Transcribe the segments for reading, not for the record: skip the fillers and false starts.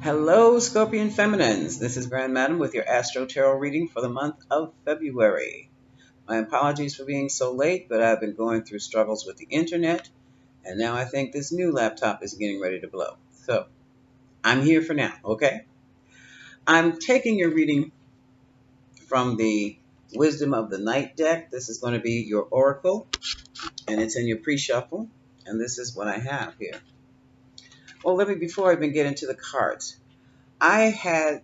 Hello, Scorpion Feminines. This is Grand Madam with your Astro Tarot reading for the month of February. My apologies for being so late, but I've been going through struggles with the internet, and now I think this new laptop is getting ready to blow. So, I'm here for now, okay? I'm taking your reading from the Wisdom of the Night deck. This is going to be your oracle, and it's in your pre-shuffle, and this is what I have here. Well, before I even get into the cards, I had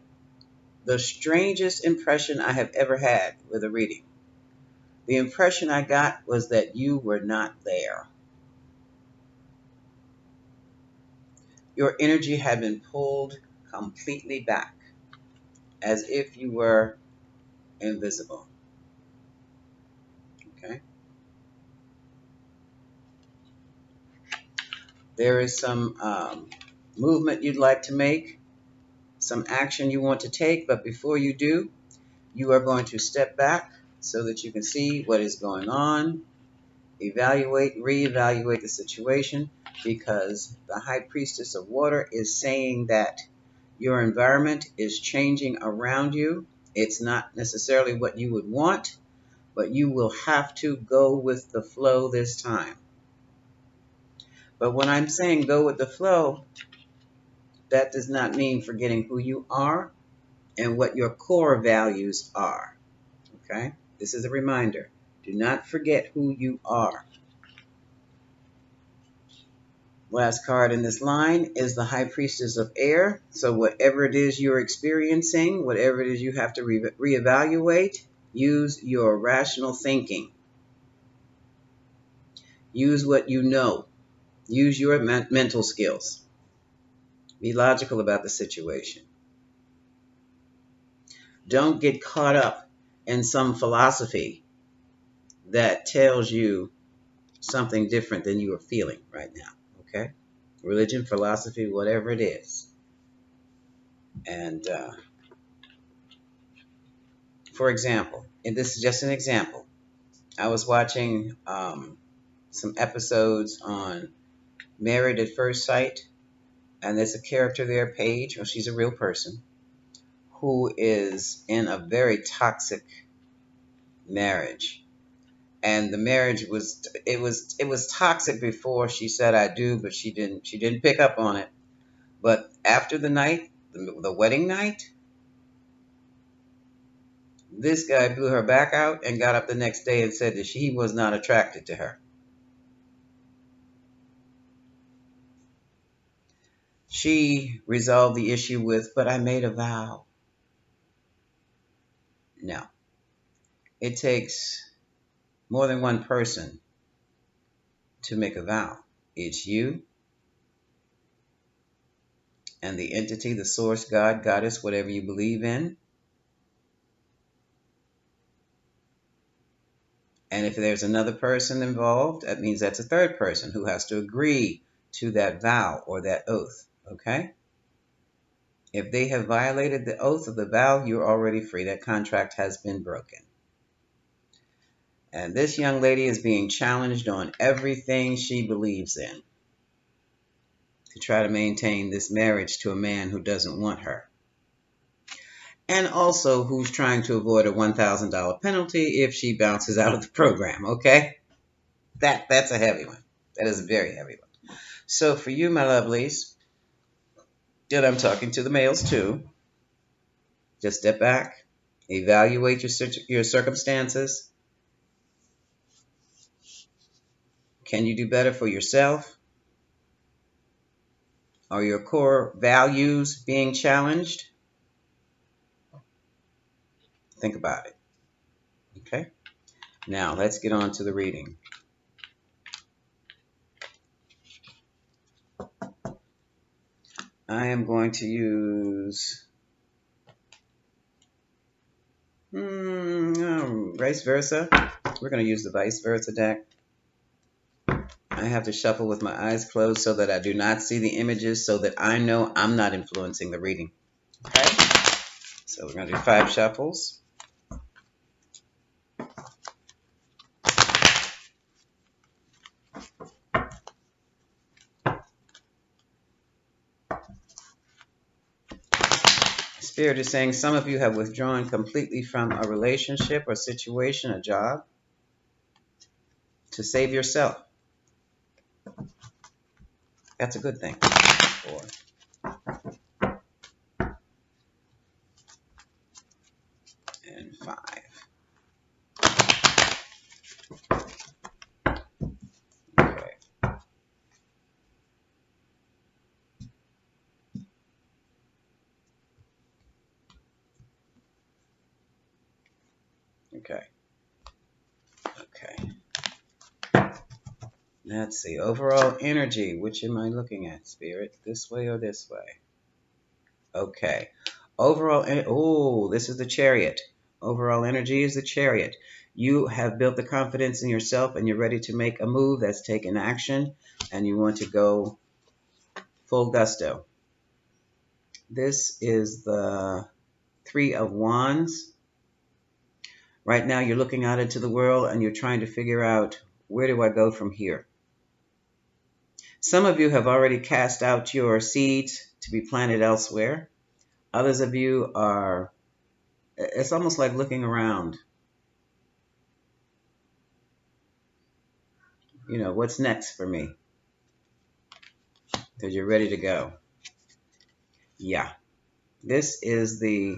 the strangest impression I have ever had with a reading. The impression I got was that you were not there. Your energy had been pulled completely back, as if you were invisible. Okay? There is some movement you'd like to make, some action you want to take, but before you do, you are going to step back so that you can see what is going on, evaluate, reevaluate the situation, because the High Priestess of Water is saying that your environment is changing around you. It's not necessarily what you would want, but you will have to go with the flow this time. But when I'm saying go with the flow, that does not mean forgetting who you are and what your core values are. Okay? This is a reminder. Do not forget who you are. Last card in this line is the High Priestess of Air. So whatever it is you're experiencing, whatever it is you have to reevaluate, use your rational thinking. Use what you know. Use your mental skills. Be logical about the situation. Don't get caught up in some philosophy that tells you something different than you are feeling right now. Okay? Religion, philosophy, whatever it is. And for example, and this is just an example, I was watching some episodes on Married at First Sight, and there's a character there, Paige, well, she's a real person, who is in a very toxic marriage. And the marriage was toxic before she said I do, but she didn't pick up on it. But after the night, the wedding night, this guy blew her back out and got up the next day and said that he was not attracted to her. She resolved the issue with, but I made a vow. No. It takes more than one person to make a vow. It's you and the entity, the source, God, goddess, whatever you believe in. And if there's another person involved, that means that's a third person who has to agree to that vow or that oath. Okay? If they have violated the oath of the vow, you're already free. That contract has been broken. And this young lady is being challenged on everything she believes in to try to maintain this marriage to a man who doesn't want her. And also who's trying to avoid a $1,000 penalty if she bounces out of the program, okay? That's a heavy one. That is a very heavy one. So for you, my lovelies, and I'm talking to the males too, just step back, evaluate your circumstances. Can you do better for yourself? Are your core values being challenged? Think about it. Okay? Now, let's get on to the reading. I am going to use vice versa. We're going to use the vice versa deck. I have to shuffle with my eyes closed so that I do not see the images, so that I know I'm not influencing the reading. Okay? So we're going to do 5 shuffles. Spirit is saying some of you have withdrawn completely from a relationship or situation, a job, to save yourself. That's a good thing. 4 and 5. Okay. Okay. Okay. Let's see. Overall energy. Which am I looking at, Spirit? This way or this way? Okay. Overall, oh, this is the Chariot. Overall energy is the Chariot. You have built the confidence in yourself and you're ready to make a move that's taken action and you want to go full gusto. This is the 3 of Wands. Right now you're looking out into the world and you're trying to figure out, where do I go from here? Some of you have already cast out your seeds to be planted elsewhere. Others of you are, it's almost like looking around. You know, what's next for me? Because you're ready to go. Yeah. This is the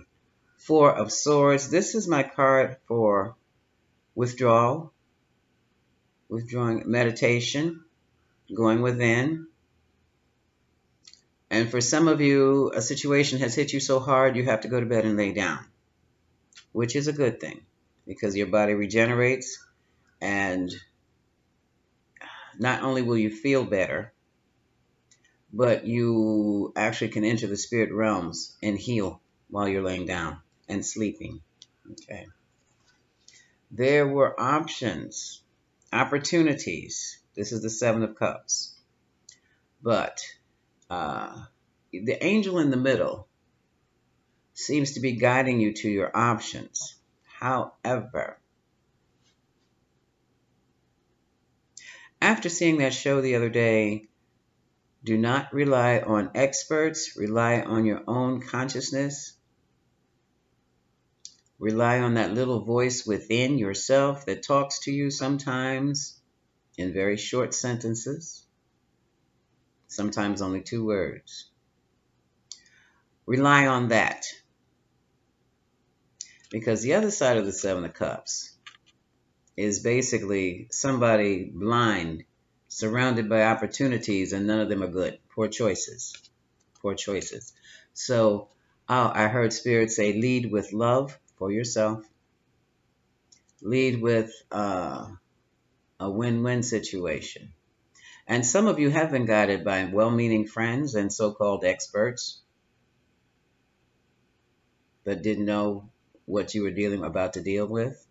4 of Swords. This is my card for withdrawal, withdrawing, meditation, going within. And for some of you, a situation has hit you so hard you have to go to bed and lay down, which is a good thing because your body regenerates and not only will you feel better, but you actually can enter the spirit realms and heal while you're laying down and sleeping. Okay. There were options, opportunities. This is the 7 of Cups. But the angel in the middle seems to be guiding you to your options. However, after seeing that show the other day, do not rely on experts. Rely on your own consciousness. Rely on that little voice within yourself that talks to you sometimes in very short sentences, sometimes only 2 words. Rely on that. Because the other side of the 7 of Cups is basically somebody blind, surrounded by opportunities, and none of them are good. Poor choices. Poor choices. So I heard Spirit say, lead with love for yourself. Lead with a win-win situation. And some of you have been guided by well-meaning friends and so-called experts that didn't know what you were about to deal with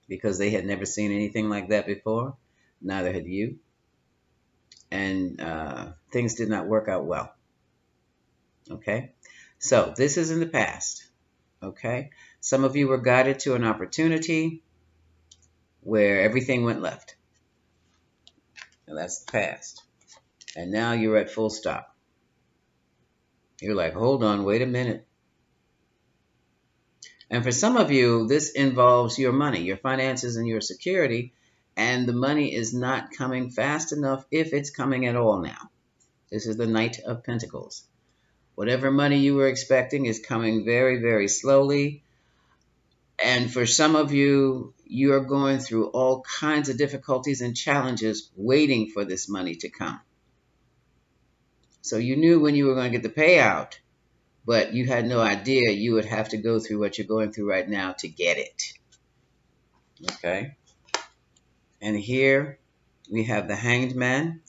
because they had never seen anything like that before. Neither had you. And things did not work out well. Okay? So this is in the past. Okay? Some of you were guided to an opportunity where everything went left. And that's the past. And now you're at full stop. You're like, hold on, wait a minute. And for some of you, this involves your money, your finances, and your security. And the money is not coming fast enough, if it's coming at all now. This is the Knight of Pentacles. Whatever money you were expecting is coming very, very slowly. And for some of you, you are going through all kinds of difficulties and challenges waiting for this money to come. So you knew when you were going to get the payout, but you had no idea you would have to go through what you're going through right now to get it. Okay? And here we have the Hanged Man.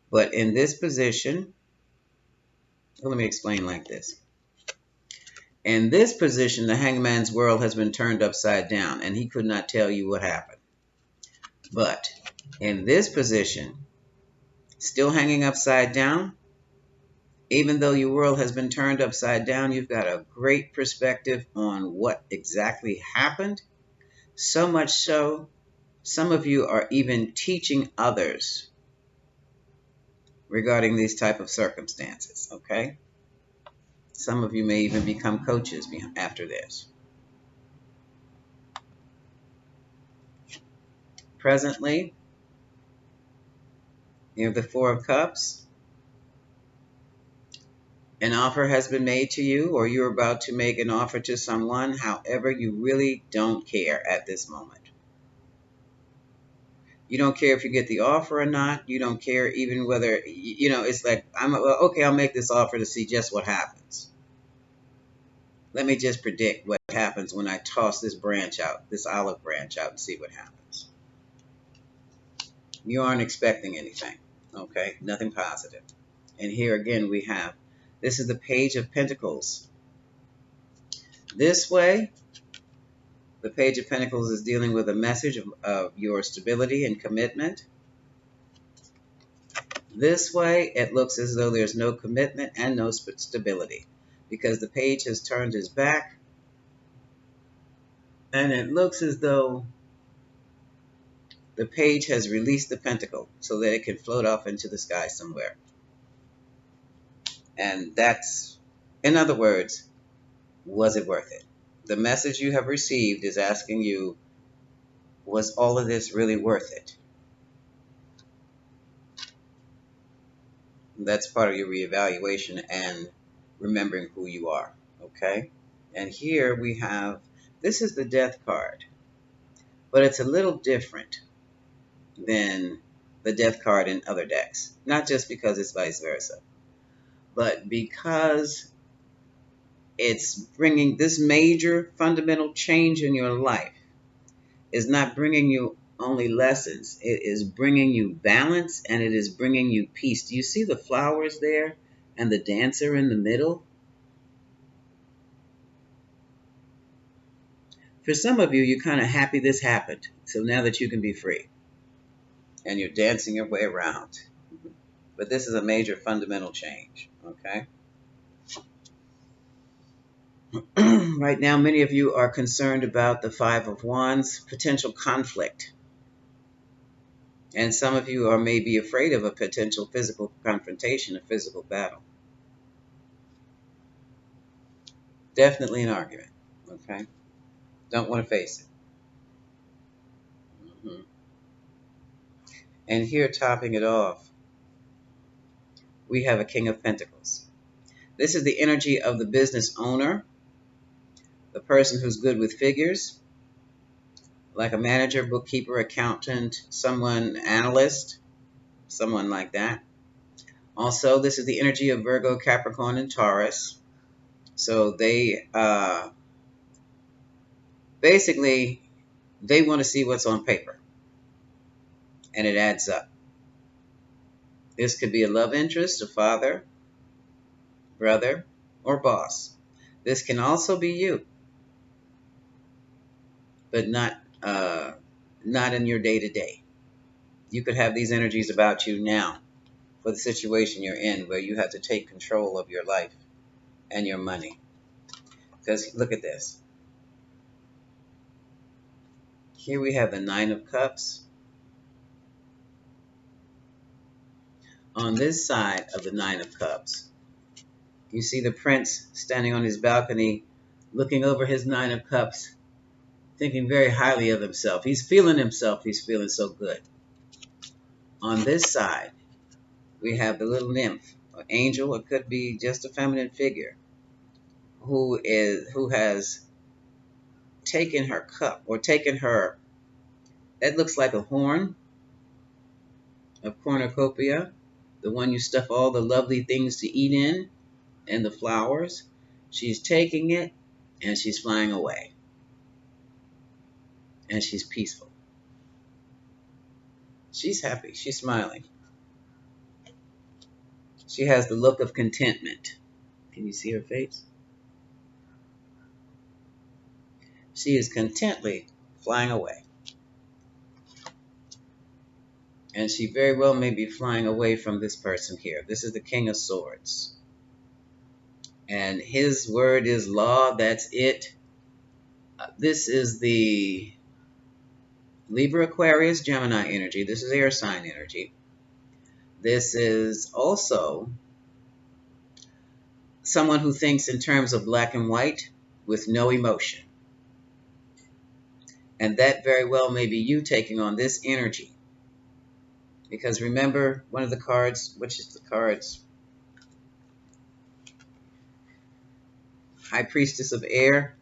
But in this position, well, let me explain like this. In this position, the Hanged Man's world has been turned upside down, and he could not tell you what happened. But in this position, still hanging upside down, even though your world has been turned upside down, you've got a great perspective on what exactly happened. So much so, some of you are even teaching others regarding these type of circumstances, okay? Some of you may even become coaches after this. Presently, you have the Four of Cups. An offer has been made to you, or you're about to make an offer to someone. However, you really don't care at this moment. You don't care if you get the offer or not. You don't care even whether, it's like, okay, I'll make this offer to see just what happens. Let me just predict what happens when I toss this branch out, this olive branch out, and see what happens. You aren't expecting anything, okay? Nothing positive. And here again we have, this is the Page of Pentacles. This way, the Page of Pentacles is dealing with a message of your stability and commitment. This way, it looks as though there's no commitment and no stability, because the Page has turned his back, and it looks as though the Page has released the Pentacle so that it can float off into the sky somewhere. And that's, in other words, was it worth it? The message you have received is asking you, was all of this really worth it? That's part of your reevaluation and remembering who you are, okay? And here we have, this is the Death card, but it's a little different than the Death card in other decks. Not just because it's vice versa, but because it's bringing this major fundamental change in your life is not bringing you only lessons. It is bringing you balance, and it is bringing you peace. Do you see the flowers there and the dancer in the middle? For some of you, you're kind of happy this happened. So now that you can be free and you're dancing your way around. But this is a major fundamental change, okay? Right now, many of you are concerned about the Five of Wands, potential conflict. And some of you are maybe afraid of a potential physical confrontation, a physical battle. Definitely an argument, okay? Don't want to face it. And here, topping it off, we have a King of Pentacles. This is the energy of the business owner, the person who's good with figures, like a manager, bookkeeper, accountant, someone, analyst, someone like that. Also, this is the energy of Virgo, Capricorn, and Taurus. So they basically, they want to see what's on paper, and it adds up. This could be a love interest, a father, brother, or boss. This can also be you, but not in your day-to-day. You could have these energies about you now for the situation you're in, where you have to take control of your life and your money. Because look at this. Here we have the Nine of Cups. On this side of the Nine of Cups, you see the prince standing on his balcony, looking over his Nine of Cups, thinking very highly of himself. He's feeling himself. He's feeling so good. On this side, we have the little nymph, or angel. It could be just a feminine figure who has taken her cup, or taken her, that looks like a horn of cornucopia, the one you stuff all the lovely things to eat in, and the flowers. She's taking it, and she's flying away. And she's peaceful. She's happy. She's smiling. She has the look of contentment. Can you see her face? She is contently flying away. And she very well may be flying away from this person here. This is the King of Swords. And his word is law. That's it. This is the Libra, Aquarius, Gemini energy. This is air sign energy. This is also someone who thinks in terms of black and white with no emotion. And that very well may be you taking on this energy. Because remember, one of the cards, which is the cards, High Priestess of Air,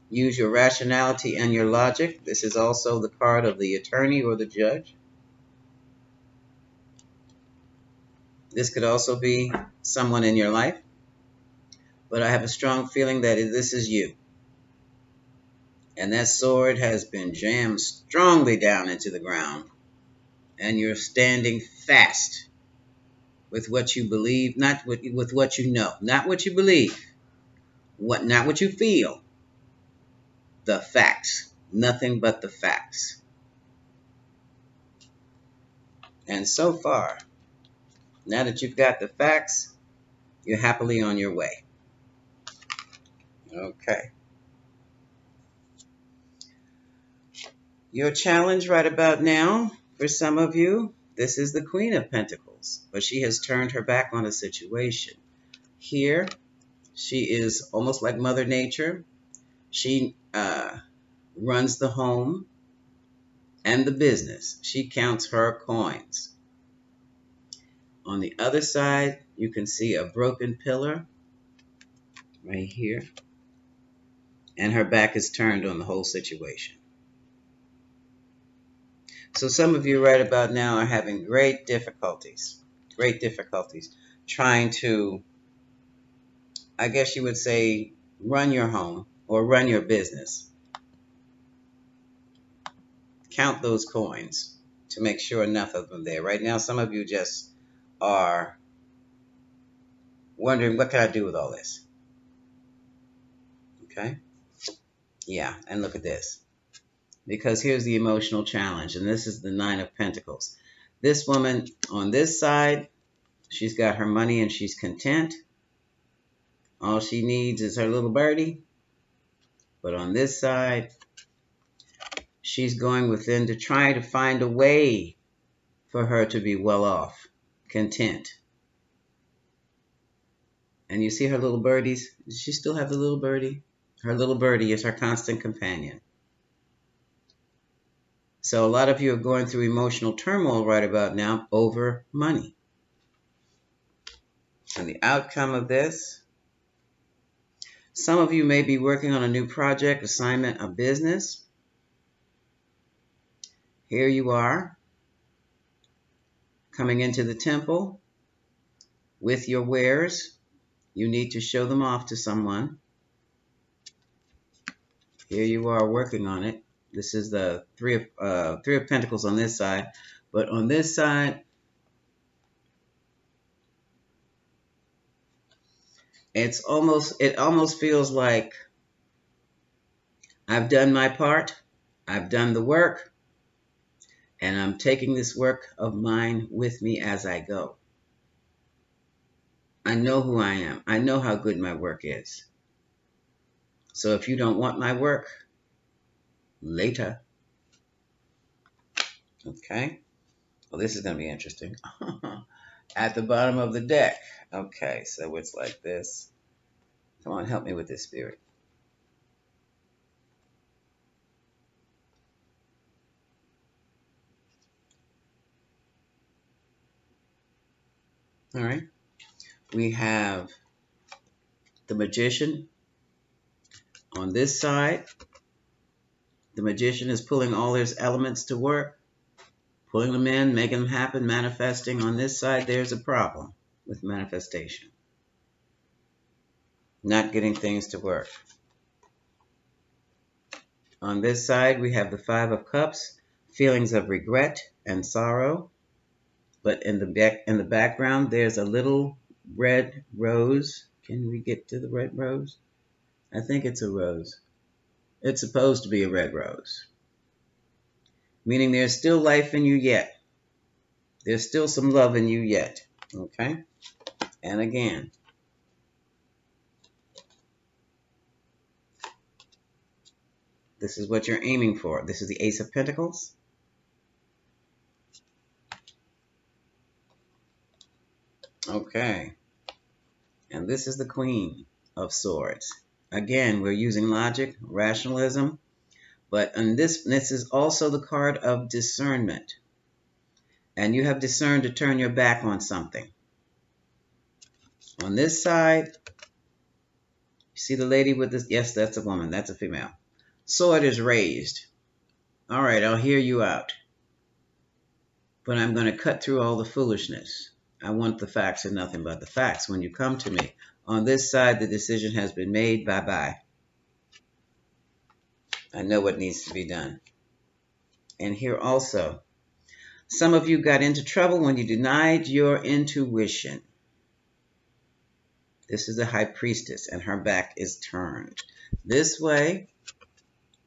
use your rationality and your logic. This is also the card of the attorney or the judge. This could also be someone in your life. But I have a strong feeling that this is you. And that sword has been jammed strongly down into the ground. And you're standing fast with what you believe, not with what you know. Not what you believe. Not what you feel. The facts. Nothing but the facts. And so far, now that you've got the facts, you're happily on your way. Okay. Your challenge right about now, for some of you, this is the Queen of Pentacles, but she has turned her back on the situation. Here, she is almost like Mother Nature. She runs the home and the business. She counts her coins. On the other side, you can see a broken pillar right here, and her back is turned on the whole situation. So some of you right about now are having great difficulties trying to, I guess you would say, run your home or run your business. Count those coins to make sure enough of them there. Right now, some of you just are wondering, what can I do with all this? Okay? Yeah, and look at this. Because here's the emotional challenge, and this is the Nine of Pentacles. This woman on this side, she's got her money and she's content. All she needs is her little birdie. But on this side, she's going within to try to find a way for her to be well off, content. And you see her little birdies? Does she still have the little birdie? Her little birdie is her constant companion. So a lot of you are going through emotional turmoil right about now over money. And the outcome of this, some of you may be working on a new project, assignment, a business. Here you are, coming into the temple with your wares. You need to show them off to someone. Here you are working on it. This is the three of Pentacles on this side. But on this side, it almost feels like I've done my part. I've done the work. And I'm taking this work of mine with me as I go. I know who I am. I know how good my work is. So if you don't want my work, later. Okay? Well, this is going to be interesting. At the bottom of the deck. Okay, so it's like this. Come on, help me with this, Spirit. All right. We have the Magician on this side. The Magician is pulling all his elements to work, pulling them in, making them happen, manifesting. On this side, there's a problem with manifestation. Not getting things to work. On this side, we have the Five of Cups, feelings of regret and sorrow. But in the background, there's a little red rose. Can we get to the red rose? I think it's a rose. It's supposed to be a red rose. Meaning there's still life in you yet. There's still some love in you yet. Okay? And again, this is what you're aiming for. This is the Ace of Pentacles. Okay. And this is the Queen of Swords. Again, we're using logic, rationalism, but in this is also the card of discernment. And you have discerned to turn your back on something. On this side, you see the lady with this? Yes, that's a woman. That's a female. Sword is raised. All right, I'll hear you out. But I'm going to cut through all the foolishness. I want the facts and nothing but the facts when you come to me. On this side, the decision has been made. Bye-bye. I know what needs to be done. And here also, some of you got into trouble when you denied your intuition. This is the High Priestess, and her back is turned. This way,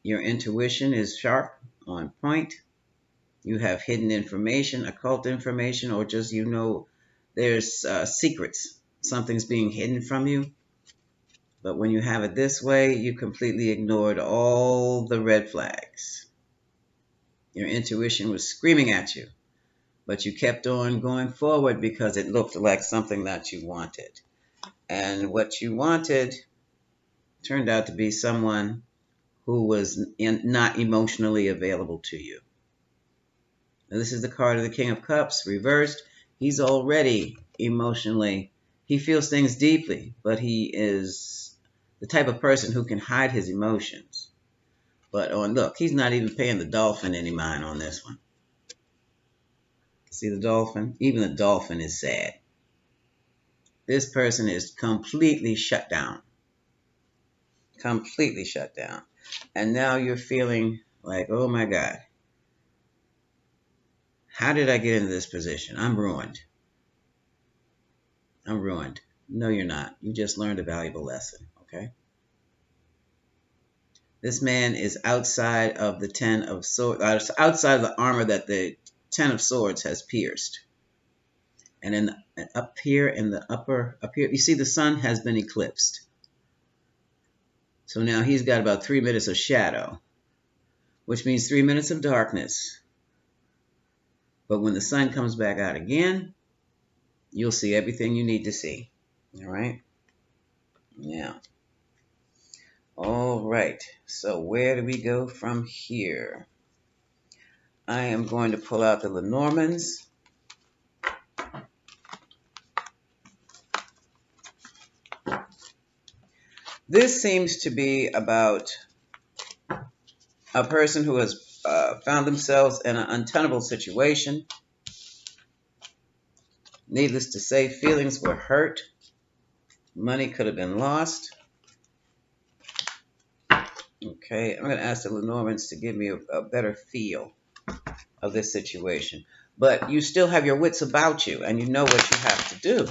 your intuition is sharp, on point. You have hidden information, occult information, or just there's secrets. Something's being hidden from you. But when you have it this way, you completely ignored all the red flags. Your intuition was screaming at you, but you kept on going forward because it looked like something that you wanted. And what you wanted turned out to be someone who was not emotionally available to you. Now, this is the card of the King of Cups, reversed. He's already emotionally, he feels things deeply, but he is the type of person who can hide his emotions. But look, he's not even paying the dolphin any mind on this one. See the dolphin? Even the dolphin is sad. This person is completely shut down. Completely shut down. And now you're feeling like, oh my God, how did I get into this position? I'm ruined. I'm ruined. No, you're not. You just learned a valuable lesson, okay? This man is outside of the Ten of Swords, outside of the armor that the Ten of Swords has pierced. And up here in the upper, up here, you see the sun has been eclipsed. So now he's got about 3 minutes of shadow, which means 3 minutes of darkness. But when the sun comes back out again, you'll see everything you need to see. All right? Yeah. All right. So where do we go from here? I am going to pull out the Lenormands. This seems to be about a person who has found themselves in an untenable situation. Needless to say, feelings were hurt. Money could have been lost. Okay, I'm going to ask the Lenormands to give me a better feel of this situation. But you still have your wits about you, and you know what you have to do.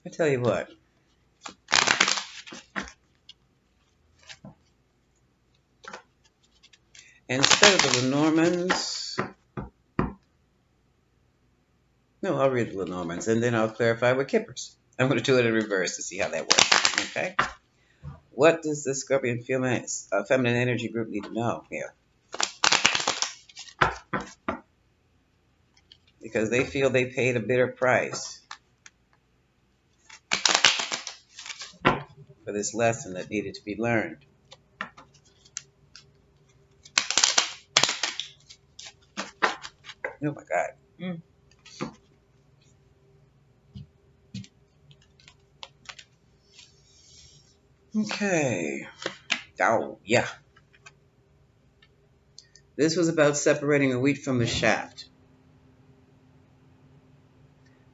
I tell you what. Instead of the Lenormands, no, I'll read the Lenormands, and then I'll clarify with Kippers. I'm going to do it in reverse to see how that works. Okay? What does the Scorpion feminine energy group need to know here? Because they feel they paid a bitter price for this lesson that needed to be learned. Oh my God. Okay. Oh, yeah. This was about separating the wheat from the shaft.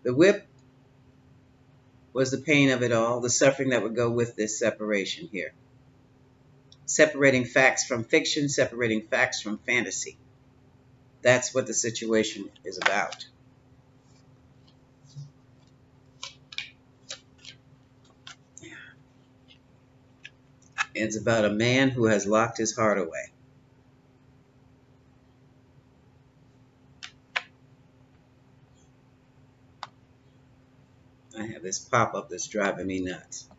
The whip was the pain of it all, the suffering that would go with this separation here. Separating facts from fiction, separating facts from fantasy. That's what the situation is about. It's about a man who has locked his heart away. I have this pop-up that's driving me nuts.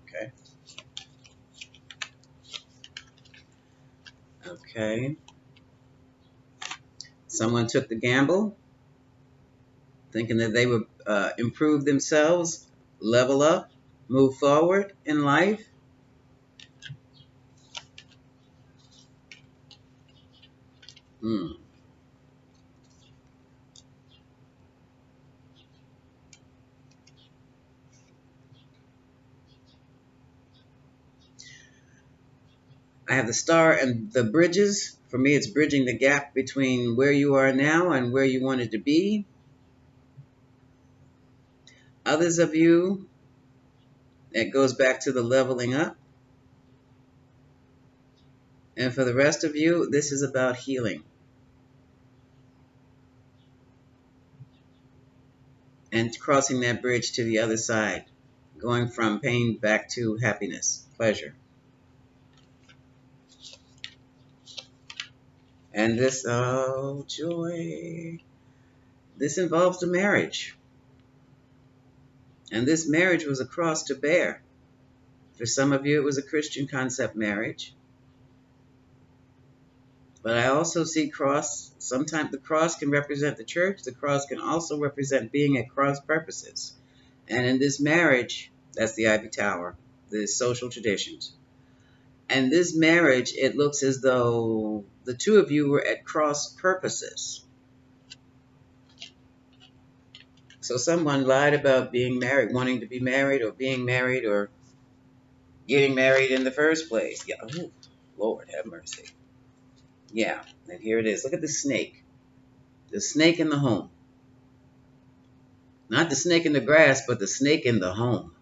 Okay. Okay. Someone took the gamble, thinking that they would improve themselves, level up, move forward in life. Hmm. I have the star and the bridges. For me, it's bridging the gap between where you are now and where you wanted to be. Others of you, it goes back to the leveling up. And for the rest of you, this is about healing and crossing that bridge to the other side, going from pain back to happiness, pleasure. And this, oh, joy. This involves a marriage. And this marriage was a cross to bear. For some of you, it was a Christian concept marriage. But I also see cross. Sometimes the cross can represent the church. The cross can also represent being at cross purposes. And in this marriage, that's the Ivy Tower, the social traditions. And this marriage, it looks as though the two of you were at cross purposes. So someone lied about being married, wanting to be married, or being married, or getting married in the first place. Yeah. Oh, Lord have mercy. Yeah, and here it is. Look at the snake. The snake in the home. Not the snake in the grass, but the snake in the home.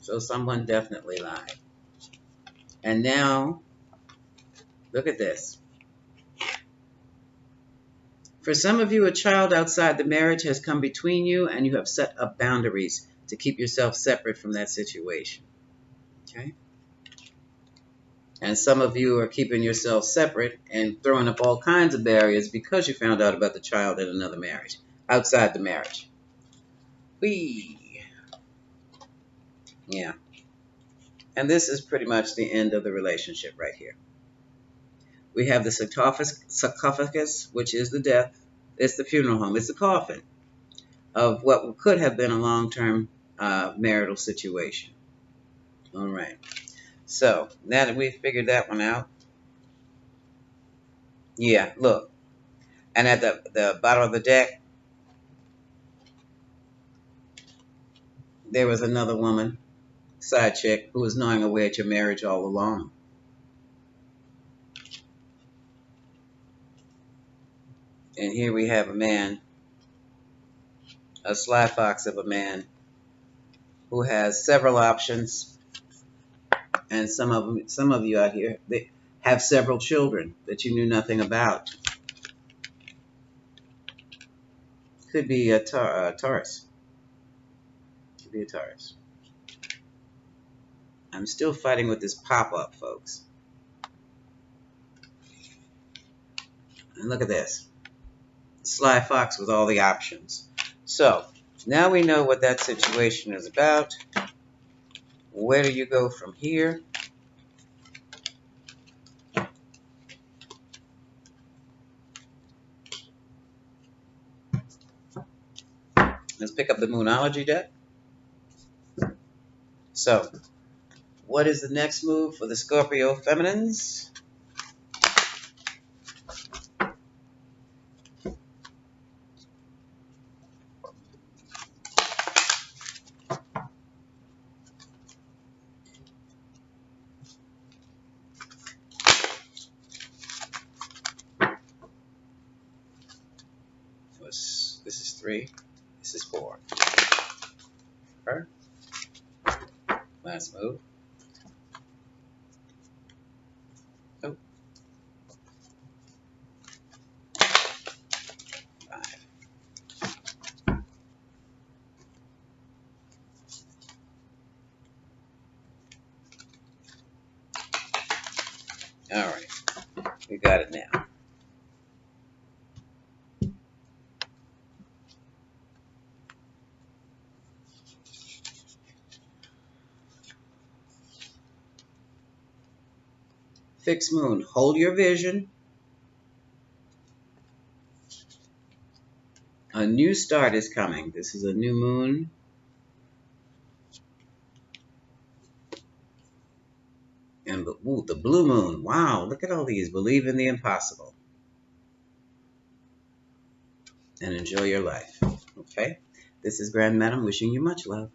So someone definitely lied. And now, look at this. For some of you, a child outside the marriage has come between you, and you have set up boundaries to keep yourself separate from that situation. Okay? And some of you are keeping yourself separate and throwing up all kinds of barriers because you found out about the child in another marriage, outside the marriage. Whee! Yeah. And this is pretty much the end of the relationship right here. We have the sarcophagus, which is the death. It's the funeral home. It's the coffin of what could have been a long-term marital situation. All right. So now that we've figured that one out, yeah, look. And at the bottom of the deck, there was another woman, side chick, who was gnawing away at your marriage all along. And here we have a man, a sly fox of a man, who has several options, and some of you out here, they have several children that you knew nothing about. Could be a Taurus. Could be a Taurus. I'm still fighting with this pop-up, folks. And look at this. Sly fox with all the options. So, now we know what that situation is about. Where do you go from here? Let's pick up the Moonology deck. So, what is the next move for the Scorpio feminines? This is 3. This is 4. Okay. Last move. Oh. 5. All right. We got it now. Fixed moon. Hold your vision. A new start is coming. This is a new moon. And ooh, the blue moon. Wow, look at all these. Believe in the impossible. And enjoy your life. Okay? This is Grand Madam wishing you much love.